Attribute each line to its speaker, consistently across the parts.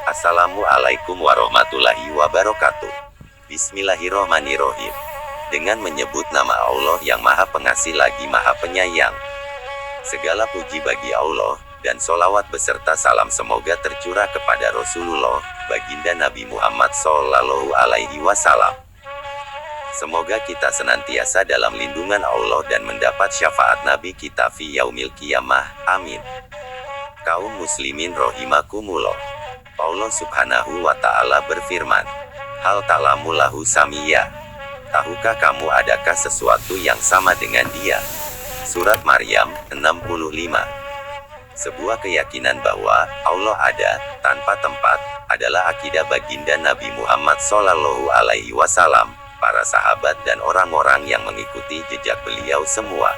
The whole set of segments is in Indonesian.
Speaker 1: Assalamualaikum warahmatullahi wabarakatuh. Bismillahirrohmanirrohim. Dengan menyebut nama Allah yang Maha Pengasih lagi Maha Penyayang. Segala puji bagi Allah, dan solawat beserta salam semoga tercurah kepada Rasulullah, baginda Nabi Muhammad Sallallahu Alaihi Wasallam. Semoga kita senantiasa dalam lindungan Allah dan mendapat syafaat Nabi kita fi yaumil qiyamah. Amin. Kaum muslimin rahimakumullah. Allah subhanahu wa ta'ala berfirman, hal ta'lamu lahu samiyya. Tahukah kamu adakah sesuatu yang sama dengan dia? Surat Maryam 65. Sebuah keyakinan bahwa Allah ada, tanpa tempat, adalah akidah baginda Nabi Muhammad Sallallahu Alaihi Wasallam, para sahabat dan orang-orang yang mengikuti jejak beliau semua.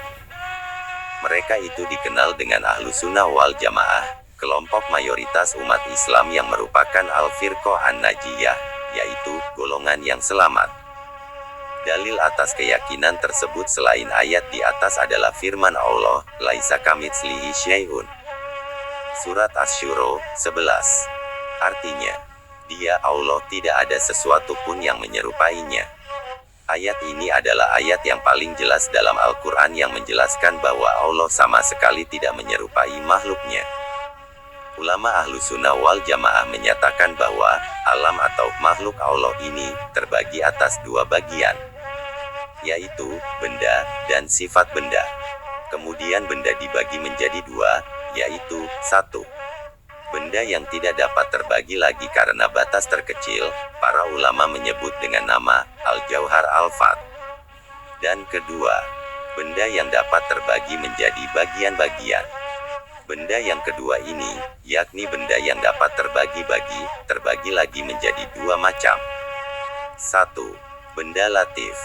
Speaker 1: Mereka itu dikenal dengan Ahlus Sunnah wal Jamaah, kelompok mayoritas umat Islam yang merupakan Al-Firqah An-Najiyah, yaitu golongan yang selamat. Dalil atas keyakinan tersebut selain ayat di atas adalah firman Allah, laisa kamitslihi syai'un. Surat Asy-Syura 11. Artinya, Dia Allah tidak ada sesuatu pun yang menyerupainya. Ayat ini adalah ayat yang paling jelas dalam Al-Quran yang menjelaskan bahwa Allah sama sekali tidak menyerupai makhluknya. Ulama Ahlus Sunnah wal Jamaah menyatakan bahwa alam atau makhluk Allah ini terbagi atas dua bagian, yaitu benda dan sifat benda. Kemudian benda dibagi menjadi dua, yaitu satu, benda yang tidak dapat terbagi lagi karena batas terkecil, para ulama menyebut dengan nama Al-Jauhar Al-Fat. Dan kedua, benda yang dapat terbagi menjadi bagian-bagian. Benda yang kedua ini, yakni benda yang dapat terbagi lagi menjadi dua macam. Satu, benda latif,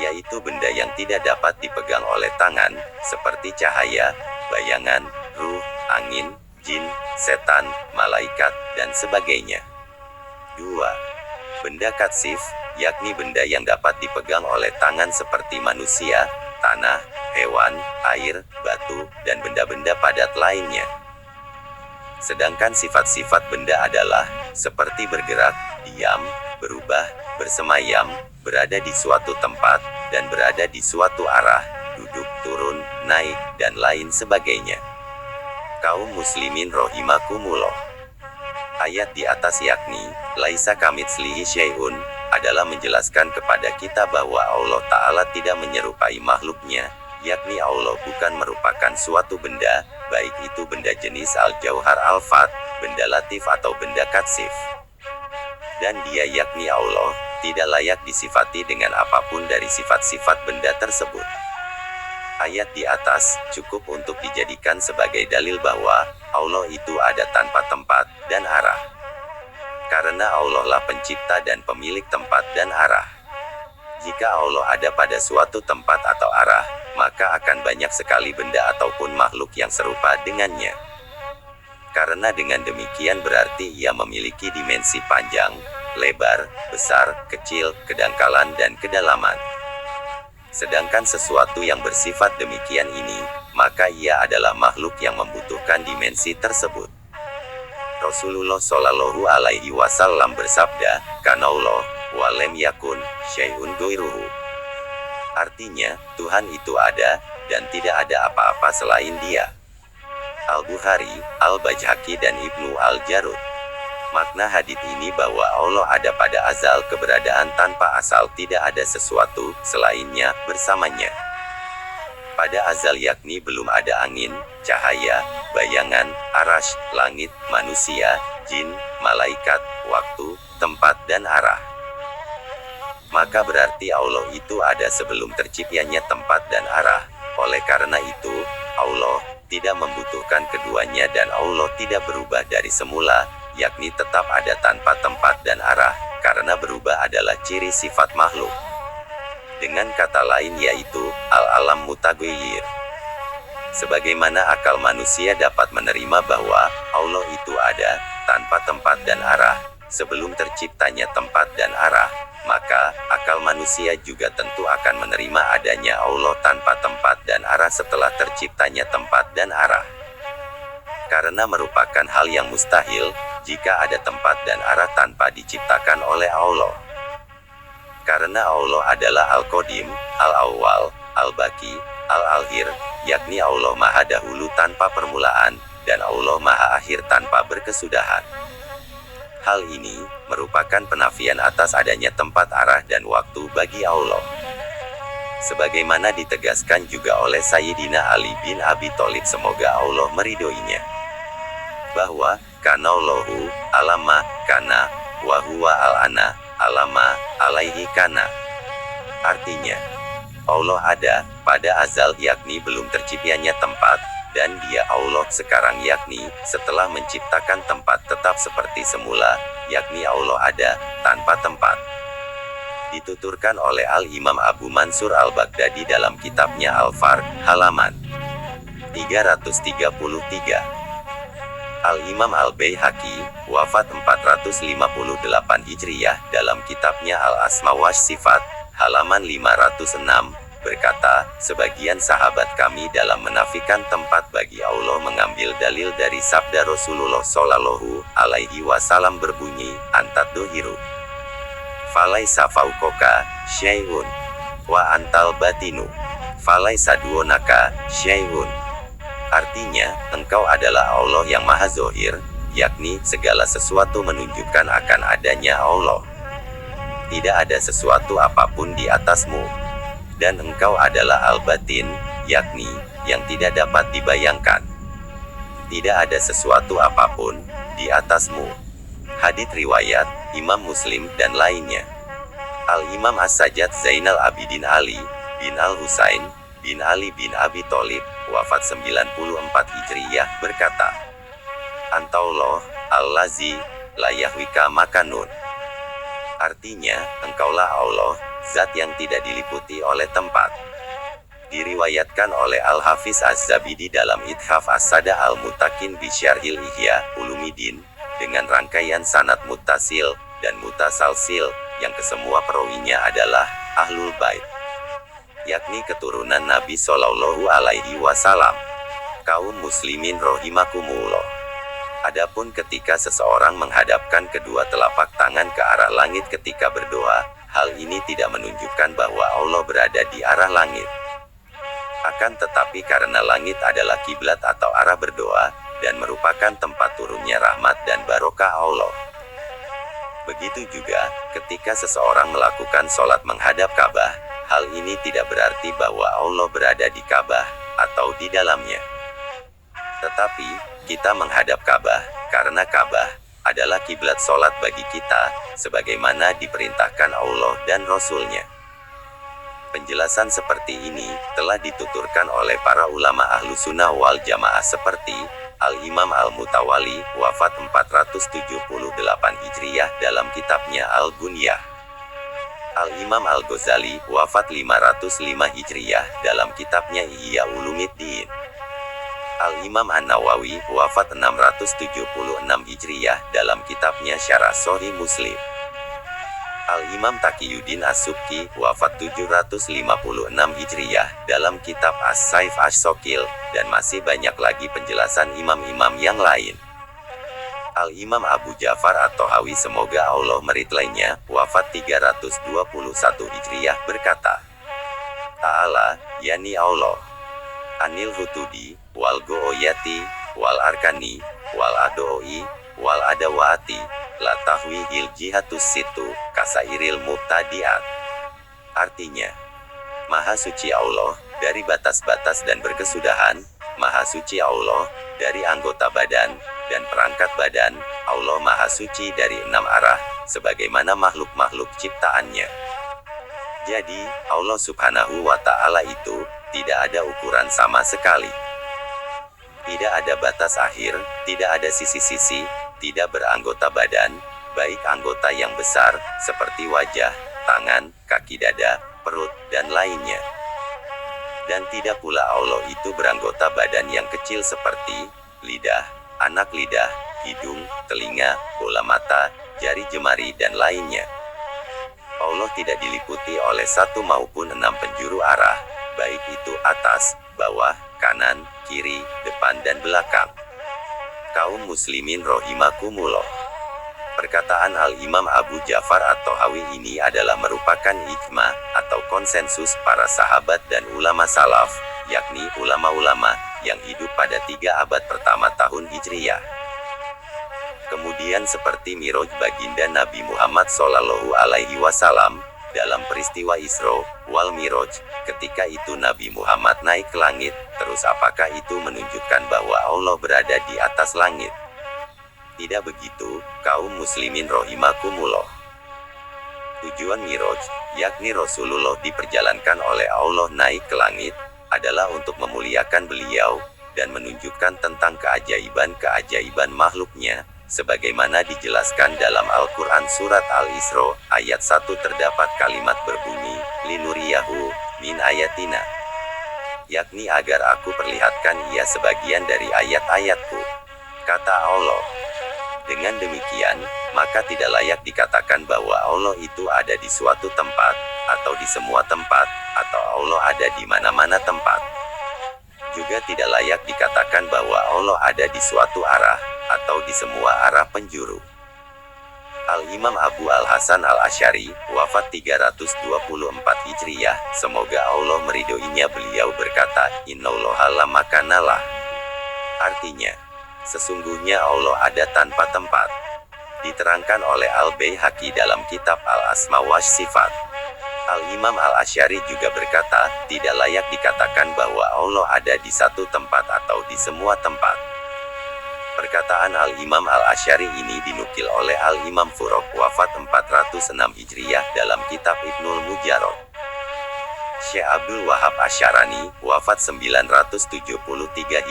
Speaker 1: yaitu benda yang tidak dapat dipegang oleh tangan, seperti cahaya, bayangan, ruh, angin, jin, setan, malaikat, dan sebagainya. Dua, benda katsif, yakni benda yang dapat dipegang oleh tangan seperti manusia, tanah, hewan, air, batu, dan benda-benda padat lainnya. Sedangkan sifat-sifat benda adalah seperti bergerak, diam, berubah, bersemayam, berada di suatu tempat, dan berada di suatu arah, duduk, turun, naik, dan lain sebagainya. Kaum muslimin rahimakumullah. Ayat di atas yakni, laisa kamitslihi syai'un, adalah menjelaskan kepada kita bahwa Allah Ta'ala tidak menyerupai makhluknya, yakni Allah bukan merupakan suatu benda, baik itu benda jenis Al-Jauhar Al-Fat, benda latif atau benda katsif. Dan Dia yakni Allah, tidak layak disifati dengan apapun dari sifat-sifat benda tersebut. Ayat di atas cukup untuk dijadikan sebagai dalil bahwa Allah itu ada tanpa tempat dan arah. Karena Allah lah pencipta dan pemilik tempat dan arah. Jika Allah ada pada suatu tempat atau arah, maka akan banyak sekali benda ataupun makhluk yang serupa dengannya. Karena dengan demikian berarti Ia memiliki dimensi panjang, lebar, besar, kecil, kedangkalan dan kedalaman. Sedangkan sesuatu yang bersifat demikian ini, maka ia adalah makhluk yang membutuhkan dimensi tersebut. Rasulullah Shallallahu Alaihi Wasallam bersabda, Kanaullah, walem yakun, syai'un ghairuhu. Artinya, Tuhan itu ada, dan tidak ada apa-apa selain Dia. Al-Bukhari, Al-Baihaqi dan Ibnu Al-Jarud. Makna hadits ini bahwa Allah ada pada azal keberadaan tanpa asal, tidak ada sesuatu selainnya bersamanya. Pada azal yakni belum ada angin, cahaya, bayangan, arash, langit, manusia, jin, malaikat, waktu, tempat dan arah. Maka berarti Allah itu ada sebelum terciptanya tempat dan arah. Oleh karena itu, Allah tidak membutuhkan keduanya dan Allah tidak berubah dari semula, yakni tetap ada tanpa tempat dan arah, karena berubah adalah ciri sifat makhluk. Dengan kata lain yaitu, al-alam mutaghayyir. Sebagaimana akal manusia dapat menerima bahwa Allah itu ada, tanpa tempat dan arah, sebelum terciptanya tempat dan arah, maka akal manusia juga tentu akan menerima adanya Allah tanpa tempat dan arah setelah terciptanya tempat dan arah. Karena merupakan hal yang mustahil, jika ada tempat dan arah tanpa diciptakan oleh Allah. Karena Allah adalah Al-Qadim, Al-Awwal, Al-Baqi, Al-Akhir, yakni Allah Maha Dahulu tanpa permulaan, dan Allah Maha Akhir tanpa berkesudahan. Hal ini merupakan penafian atas adanya tempat, arah, dan waktu bagi Allah. Sebagaimana ditegaskan juga oleh Sayyidina Ali bin Abi Thalib, semoga Allah meridhoinya, bahwa kanallahu alama kana wa huwa al-ana alama alaihi kana. Artinya, Allah ada pada azal, yakni belum terciptanya tempat, dan Dia Allah sekarang, yakni setelah menciptakan tempat tetap seperti semula, yakni Allah ada tanpa tempat. Dituturkan oleh Al-Imam Abu Mansur Al-Baghdadi dalam kitabnya Al-Farq, halaman 333. Al-Imam Al-Baihaqi, wafat 458 Hijriyah, dalam kitabnya Al-Asma wa Sifat, halaman 506, berkata, sebagian sahabat kami dalam menafikan tempat bagi Allah mengambil dalil dari sabda Rasulullah Shallallahu Alaihi Wasallam berbunyi, antat dohiru falaisa faukoka syai'un wa antal batinu falaisa duonaka syai'un. Artinya, engkau adalah Allah yang maha zohir, yakni segala sesuatu menunjukkan akan adanya Allah. Tidak ada sesuatu apapun di atasmu. Dan engkau adalah al-batin, yakni yang tidak dapat dibayangkan. Tidak ada sesuatu apapun di atasmu. Hadits riwayat Imam Muslim dan lainnya. Al-Imam As-Sajjad Zainal Abidin Ali bin Al-Husain bin Ali bin Abi Thalib, wafat 94 Hijriyah, berkata, Antaullah al-lazi la yahwika makanun. Artinya, engkaulah Allah, zat yang tidak diliputi oleh tempat. Diriwayatkan oleh Al-Hafiz Az-Zabidi dalam Ithaf As-Sada Al-Mutakin bi Syarhil Ihya Ulumuddin, dengan rangkaian sanad muttasil dan mutasalsil, yang kesemua perawinya adalah Ahlul Bait, yakni keturunan Nabi Shallallahu Alaihi Wasallam. Kaum muslimin rahimakumullah. Adapun ketika seseorang menghadapkan kedua telapak tangan ke arah langit ketika berdoa, hal ini tidak menunjukkan bahwa Allah berada di arah langit. Akan tetapi karena langit adalah kiblat atau arah berdoa, dan merupakan tempat turunnya rahmat dan barokah Allah. Begitu juga, ketika seseorang melakukan sholat menghadap Ka'bah, hal ini tidak berarti bahwa Allah berada di Ka'bah, atau di dalamnya. Tetapi, kita menghadap Ka'bah, karena Ka'bah adalah kiblat sholat bagi kita, sebagaimana diperintahkan Allah dan Rasul-Nya. Penjelasan seperti ini telah dituturkan oleh para ulama ahlu sunnah wal jamaah seperti Al-Imam Al-Mutawali, wafat 478 Hijriyah, dalam kitabnya Al-Gunyah. Al-Imam Al-Ghazali, wafat 505 Hijriyah, dalam kitabnya Ihya Ulumuddin. Al-Imam An-Nawawi, wafat 676 Hijriyah, dalam kitabnya Syarah Sahih Muslim. Al-Imam Taqiyuddin As-Subki, wafat 756 Hijriyah, dalam kitab As-Saif As-Sokil, dan masih banyak lagi penjelasan imam-imam yang lain. Al-Imam Abu Ja'far At-Tahawi, semoga Allah meridhoinya, wafat 321 Hijriyah, berkata, Ta'ala, yani Allah, anil hutudi, wal go'oyati, wal arkani, wal adoi, wal adawati, la tahwihil jihatus situ, kasairil mubtadiat. Artinya, Maha suci Allah dari batas-batas dan berkesudahan, Maha suci Allah dari anggota badan dan perangkat badan, Allah Maha suci dari 6 arah, sebagaimana makhluk-makhluk ciptaannya. Jadi, Allah Subhanahu wa Ta'ala itu tidak ada ukuran sama sekali. Tidak ada batas akhir, tidak ada sisi-sisi, tidak beranggota badan, baik anggota yang besar, seperti wajah, tangan, kaki, dada, perut, dan lainnya. Dan tidak pula Allah itu beranggota badan yang kecil seperti lidah, anak lidah, hidung, telinga, bola mata, jari jemari, dan lainnya. Allah tidak diliputi oleh 1 maupun 6 penjuru arah, baik itu atas, bawah, kanan, kiri, depan, dan belakang. Kaum muslimin rahimakumullah. Perkataan Al-Imam Abu Ja'far at-Tahawi ini adalah merupakan ijma atau konsensus para sahabat dan ulama salaf, yakni ulama-ulama yang hidup pada 3 abad pertama tahun Hijriyah. Kemudian seperti Miraj baginda Nabi Muhammad Shallallahu Alaihi Wasallam dalam peristiwa Isra wal Miraj, ketika itu Nabi Muhammad naik ke langit, terus apakah itu menunjukkan bahwa Allah berada di atas langit? Tidak begitu, kaum muslimin rahimakumullah. Tujuan Miraj, yakni Rasulullah diperjalankan oleh Allah naik ke langit, adalah untuk memuliakan beliau, dan menunjukkan tentang keajaiban-keajaiban makhluknya, sebagaimana dijelaskan dalam Al-Quran Surat Al-Isra, ayat 1 terdapat kalimat berbunyi, linuriyahu, min ayatina. Yakni agar aku perlihatkan ia sebagian dari ayat-ayatku. Kata Allah. Dengan demikian, maka tidak layak dikatakan bahwa Allah itu ada di suatu tempat, atau di semua tempat, atau Allah ada di mana-mana tempat. Juga tidak layak dikatakan bahwa Allah ada di suatu arah, atau di semua arah penjuru. Al-Imam Abu Al-Hasan Al-Asy'ari, wafat 324 Hijriyah, semoga Allah meridhoinya, beliau berkata, Innallaha la makana lah. Artinya, sesungguhnya Allah ada tanpa tempat. Diterangkan oleh Al-Baihaqi dalam kitab Al-Asma wa Sifat. Al-Imam Al-Asy'ari juga berkata, tidak layak dikatakan bahwa Allah ada di satu tempat atau di semua tempat. Perkataan Al-Imam Al-Asy'ari ini dinukil oleh Al-Imam Furuq, wafat 406 Hijriyah, dalam kitab Ibnul Mujarrad. Syekh Abdul Wahab Asy'arani, wafat 973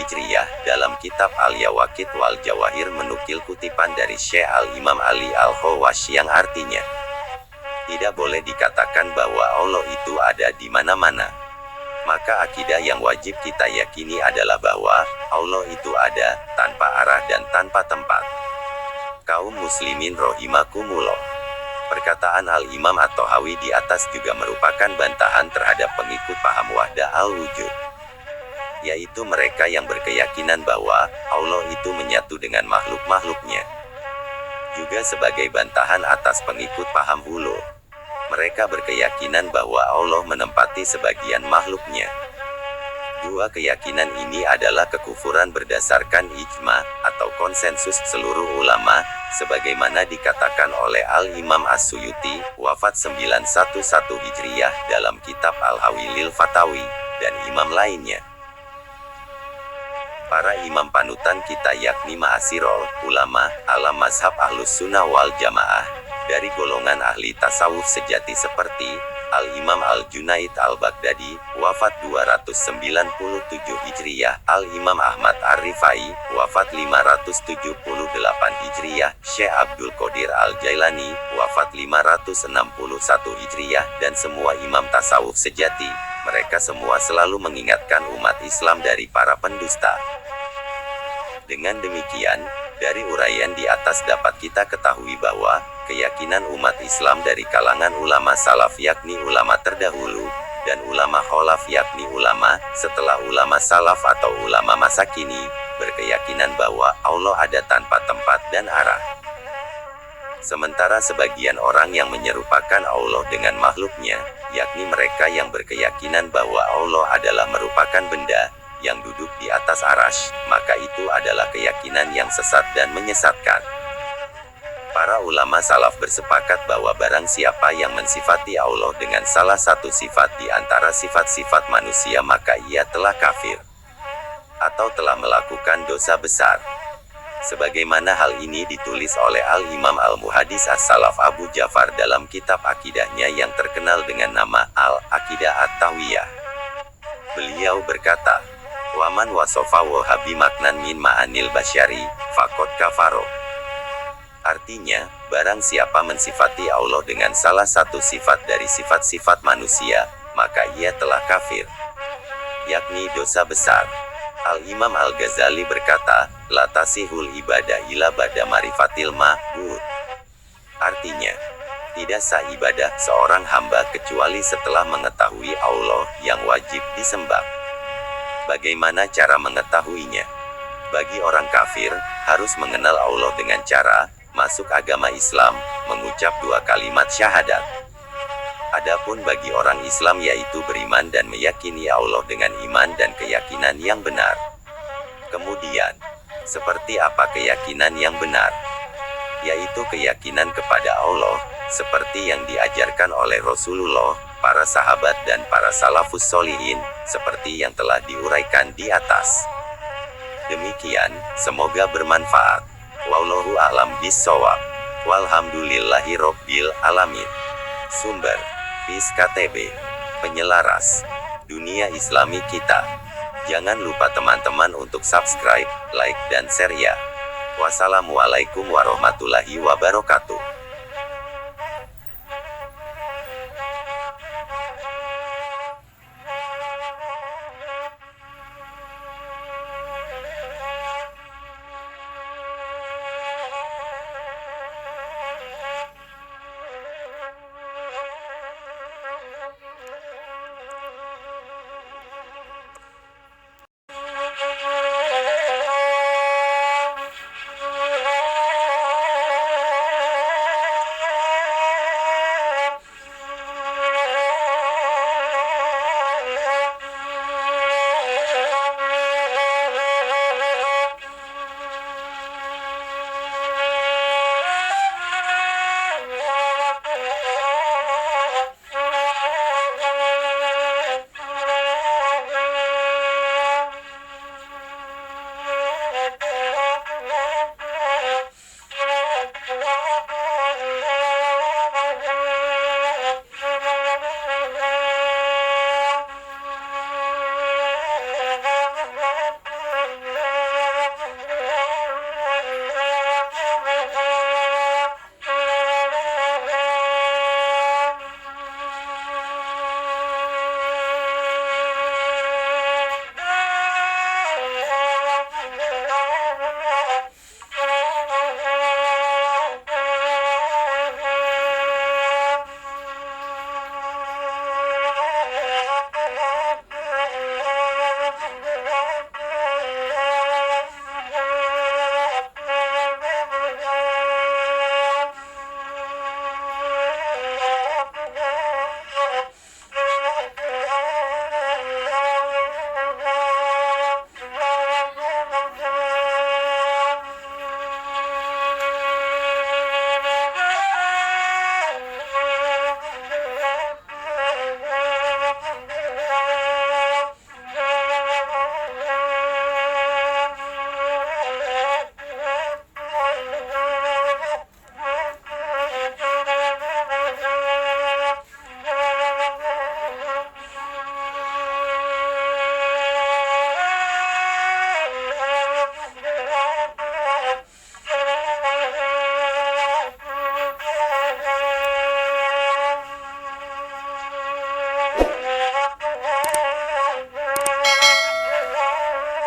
Speaker 1: Hijriyah, dalam kitab Al-Yawaqit wal Jawahir menukil kutipan dari Syekh Al-Imam Ali Al-Khawash yang artinya, tidak boleh dikatakan bahwa Allah itu ada di mana-mana. Maka akidah yang wajib kita yakini adalah bahwa Allah itu ada, tanpa arah dan tanpa tempat. Kaum muslimin rahimakumullah. Perkataan Al-Imam At-Tahawi di atas juga merupakan bantahan terhadap pengikut paham wahdah al-wujud, yaitu mereka yang berkeyakinan bahwa Allah itu menyatu dengan makhluk-makhluknya. Juga sebagai bantahan atas pengikut paham hulul, mereka berkeyakinan bahwa Allah menempati sebagian makhluknya. Dua keyakinan ini adalah kekufuran berdasarkan ijma atau konsensus seluruh ulama, sebagaimana dikatakan oleh Al-Imam As-Suyuti, wafat 911 Hijriyah, dalam kitab Al-Hawilil Fatawi, dan imam lainnya. Para imam panutan kita yakni ma'asirul ulama ala mazhab Ahlus Sunnah wal Jamaah, dari golongan ahli tasawuf sejati seperti Al-Imam Al-Junaid Al-Baghdadi, wafat 297 Hijriyah, Al-Imam Ahmad Ar-Rifai, wafat 578 Hijriyah, Syekh Abdul Qadir Al-Jailani, wafat 561 Hijriyah, dan semua imam tasawuf sejati. Mereka semua selalu mengingatkan umat Islam dari para pendusta. Dengan demikian, dari uraian di atas dapat kita ketahui bahwa keyakinan umat Islam dari kalangan ulama salaf yakni ulama terdahulu, dan ulama kholaf yakni ulama setelah ulama salaf atau ulama masa kini, berkeyakinan bahwa Allah ada tanpa tempat dan arah. Sementara sebagian orang yang menyerupakan Allah dengan makhluknya, yakni mereka yang berkeyakinan bahwa Allah adalah merupakan benda yang duduk di atas arash, maka itu adalah keyakinan yang sesat dan menyesatkan. Para ulama salaf bersepakat bahwa barang siapa yang mensifati Allah dengan salah satu sifat di antara sifat-sifat manusia, maka ia telah kafir atau telah melakukan dosa besar. Sebagaimana hal ini ditulis oleh Al-Imam Al-Muhaddis As-Salaf Abu Ja'far dalam kitab akidahnya yang terkenal dengan nama Al-Aqidah At-Tahwiyah. Beliau berkata, Waman wasofa wahabi maknan min ma'anil basyari, fakot kafaro. Artinya, barang siapa mensifati Allah dengan salah satu sifat dari sifat-sifat manusia, maka ia telah kafir, yakni dosa besar. Al-Imam Al-Ghazali berkata, La tasihul ibadah ila ba'da marifatil ma'bud. Artinya, tidak sah ibadah seorang hamba kecuali setelah mengetahui Allah yang wajib disembah. Bagaimana cara mengetahuinya? Bagi orang kafir, harus mengenal Allah dengan cara masuk agama Islam, mengucap 2 kalimat syahadat. Adapun bagi orang Islam yaitu beriman dan meyakini Allah dengan iman dan keyakinan yang benar. Kemudian, seperti apa keyakinan yang benar? Yaitu keyakinan kepada Allah, seperti yang diajarkan oleh Rasulullah, para sahabat dan para salafus sholihin, seperti yang telah diuraikan di atas. Demikian, semoga bermanfaat. Wallahu a'lam bishawab. Walhamdulillahi robbil alamin. Sumber: FIS KTB. Penyelaras dunia Islami kita. Jangan lupa teman-teman untuk subscribe, like dan share ya. Wassalamualaikum warahmatullahi wabarakatuh.